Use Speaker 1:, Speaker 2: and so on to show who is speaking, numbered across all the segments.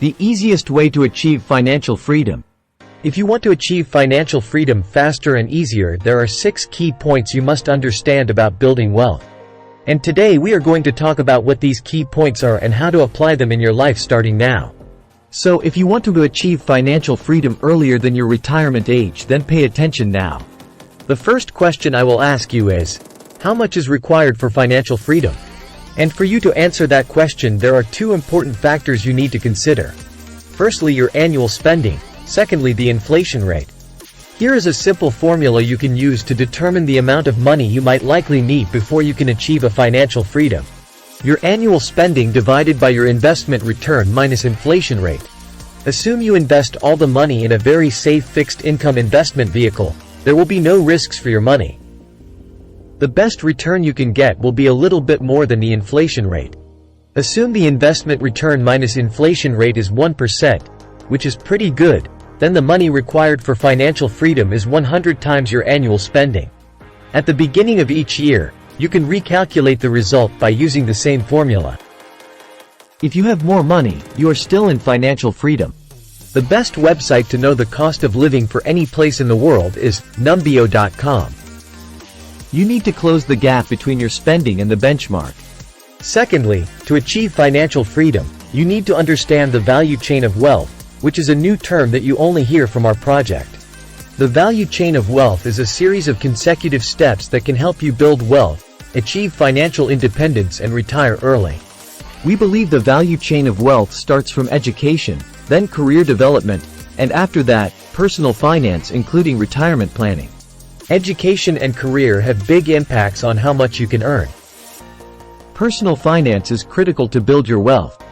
Speaker 1: the easiest way to achieve financial freedom.
Speaker 2: If you want to achieve financial freedom faster and easier, there are 6 key points you must understand about building wealth. And today we are going to talk about what these key points are and how to apply them in your life starting now.
Speaker 1: So if you want to achieve financial freedom earlier than your retirement age, then pay attention now.
Speaker 2: The first question I will ask you is, how much is required for financial freedom? And for you to answer that question, there are 2 important factors you need to consider. Firstly, your annual spending. Secondly, the inflation rate. Here is a simple formula you can use to determine the amount of money you might likely need before you can achieve a financial freedom. Your annual spending divided by your investment return minus inflation rate. Assume you invest all the money in a very safe fixed income investment vehicle. There will be no risks for your money. The best return you can get will be a little bit more than the inflation rate. Assume the investment return minus inflation rate is 1%, which is pretty good. Then the money required for financial freedom is 100 times your annual spending. At the beginning of each year, you can recalculate the result by using the same formula.
Speaker 1: If you have more money, you are still in financial freedom.
Speaker 2: The best website to know the cost of living for any place in the world is numbeo.com.
Speaker 1: You need to close the gap between your spending and the benchmark.
Speaker 2: Secondly, to achieve financial freedom, you need to understand the value chain of wealth, which is a new term that you only hear from our project. The value chain of wealth is a series of consecutive steps that can help you build wealth, achieve financial independence, and retire early.
Speaker 1: We believe the value chain of wealth starts from education, then career development, and after that, personal finance including retirement planning.
Speaker 2: Education and career have big impacts on how much you can earn.
Speaker 1: Personal finance is critical to build your wealth.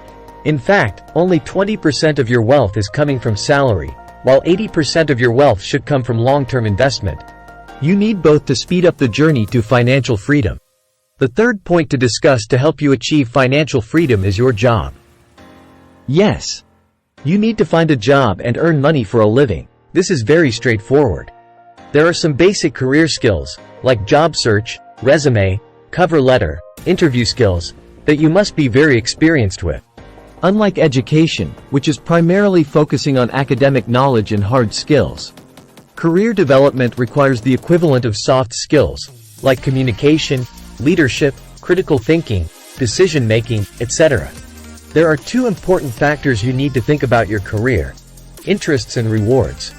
Speaker 2: In fact, only 20% of your wealth is coming from salary, while 80% of your wealth should come from long-term investment.
Speaker 1: You need both to speed up the journey to financial freedom.
Speaker 2: The third point to discuss to help you achieve financial freedom is your job.
Speaker 1: Yes.
Speaker 2: You need to find a job and earn money for a living. This is very straightforward. There are some basic career skills, like job search, resume, cover letter, interview skills, that you must be very experienced with.
Speaker 1: Unlike education, which is primarily focusing on academic knowledge and hard skills,
Speaker 2: career development requires the equivalent of soft skills, like communication, leadership, critical thinking, decision-making, etc. There are 2 important factors you need to think about your career: interests and rewards.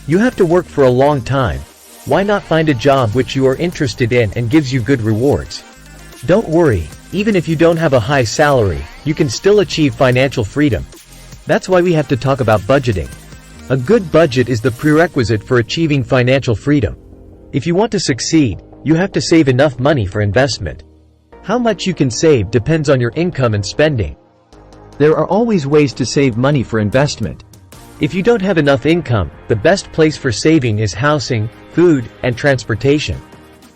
Speaker 2: You have to work for a long time. Why not find a job which you are interested in and gives you good rewards? Don't worry, even if you don't have a high salary, you can still achieve financial freedom. That's why we have to talk about budgeting. A good budget is the prerequisite for achieving financial freedom. If you want to succeed, you have to save enough money for investment. How much you can save depends on your income and spending.
Speaker 1: There are always ways to save money for investment.
Speaker 2: If you don't have enough income, the best place for saving is housing, food, and transportation.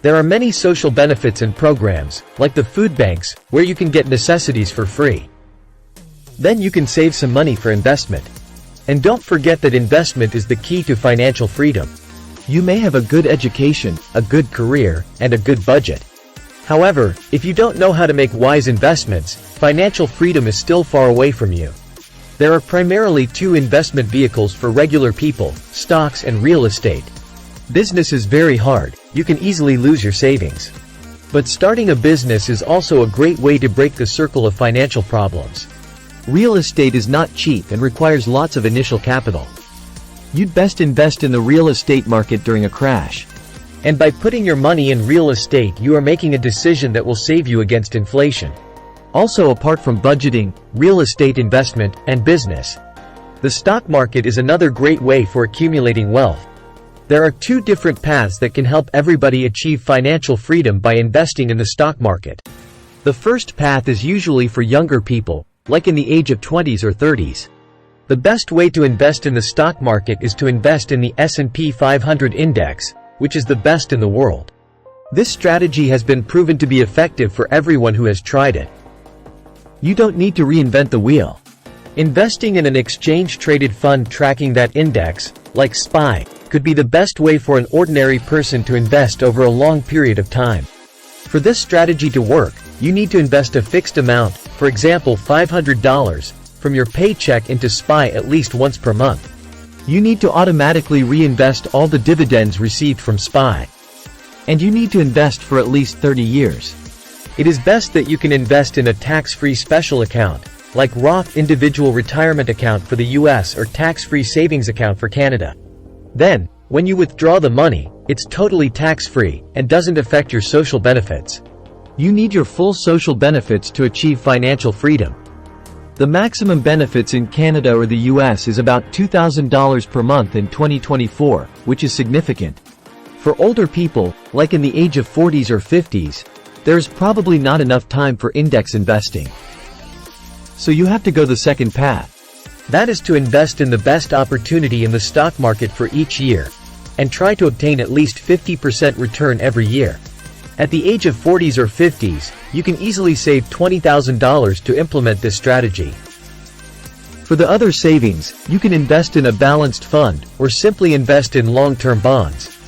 Speaker 2: There are many social benefits and programs, like the food banks, where you can get necessities for free. Then you can save some money for investment. And don't forget that investment is the key to financial freedom.
Speaker 1: You may have a good education,
Speaker 2: a good career, and a good budget. However, if you don't know how to make wise investments, financial freedom is still far away from you. There are primarily 2 investment vehicles for regular people: stocks and real estate. Business is very hard. You can easily lose your savings. But starting a business is also a great way to break the circle of financial problems.
Speaker 1: Real estate is not cheap and requires lots of initial capital. You'd best invest in the real estate market during a crash.
Speaker 2: And by putting your money in real estate, you are making a decision that will save you against inflation.
Speaker 1: Also, apart from budgeting,
Speaker 2: real estate investment, and business, the stock market is another great way for accumulating wealth. There are 2 different paths that can help everybody achieve financial freedom by investing in the stock market. The first path is usually for younger people, like in the age of 20s or 30s. The best way to invest in the stock market is to invest in the S&P 500 index, which is the best in the world. This strategy has been proven to be effective for everyone who has tried it.
Speaker 1: You don't need to reinvent the wheel.
Speaker 2: Investing in an exchange-traded fund tracking that index, like SPY, could be the best way for an ordinary person to invest over a long period of time. For this strategy to work, you need to invest a fixed amount, for example $500, from your paycheck into SPY at least once per month. You need to automatically reinvest all the dividends received from SPY.
Speaker 1: And you need to invest for at least 30 years.
Speaker 2: It is best that you can invest in a tax-free special account, like Roth Individual Retirement Account for the US or tax-free savings account for Canada. Then, when you withdraw the money, it's totally tax-free and doesn't affect your social benefits.
Speaker 1: You need your full social benefits to achieve financial freedom. The maximum benefits in Canada or the US is about $2,000 per month in 2024, which is significant. For older people, like in the age of 40s or 50s, there's probably not enough time for index investing. So you have to go the second path.
Speaker 2: That is to invest in the best opportunity in the stock market for each year, and try to obtain at least 50% return every year. At the age of 40s or 50s, you can easily save $20,000 to implement this strategy.
Speaker 1: For the other savings, you can invest in a balanced fund,
Speaker 2: or simply invest in long-term bonds.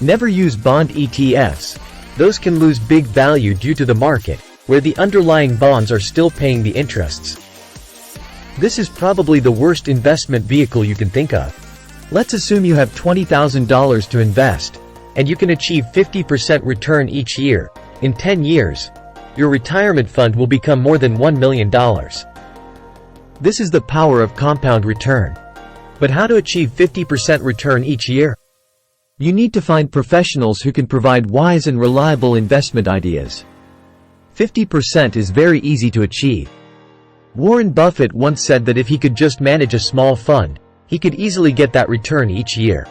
Speaker 2: Never use bond ETFs. Those can lose big value due to the market, where the underlying bonds are still paying the interests. This is probably the worst investment vehicle you can think of.
Speaker 1: Let's assume you have $20,000 to invest,
Speaker 2: and you can achieve 50% return each year. In 10 years, your retirement fund will become more than $1 million.
Speaker 1: This is the power of compound return.
Speaker 2: But how to achieve 50% return each year?
Speaker 1: You need to find professionals who can provide wise and reliable investment ideas. 50% is very easy to achieve.
Speaker 2: Warren Buffett once said that if he could just manage a small fund, he could easily get that return each year.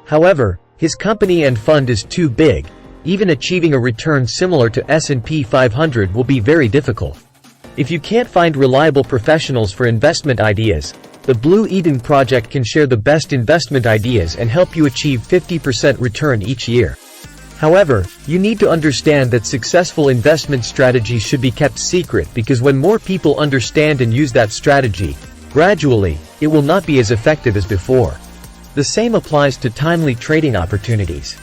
Speaker 2: However, his company and fund is too big. Even achieving a return similar to S&P 500 will be very difficult. If you can't find reliable professionals for investment ideas, the Blue Eden Project can share the best investment ideas and help you achieve 50% return each year. However, you need to understand that successful investment strategies should be kept secret, because when more people understand and use that strategy, gradually, it will not be as effective as before. The same applies to timely trading opportunities.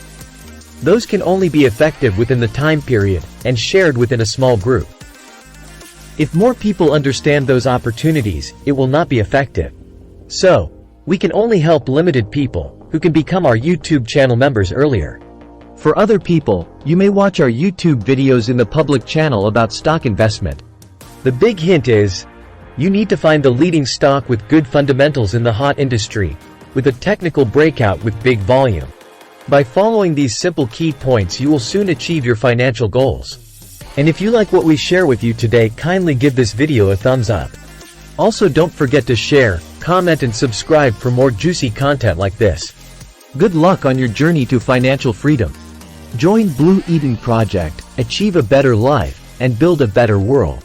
Speaker 2: Those can only be effective within the time period and shared within a small group. If more people understand those opportunities, it will not be effective. So, we can only help limited people, who can become our YouTube channel members earlier.
Speaker 1: For other people, you may watch our YouTube videos in the public channel about stock investment.
Speaker 2: The big hint is, you need to find the leading stock with good fundamentals in the hot industry, with a technical breakout with big volume. By following these simple key points, you will soon achieve your financial goals. And if you like what we share with you today, kindly give this video a thumbs up. Also, don't forget to share, comment and subscribe for more juicy content like this.
Speaker 1: Good luck on your journey to financial freedom. Join Blue Eden Project, achieve a better life, and build a better world.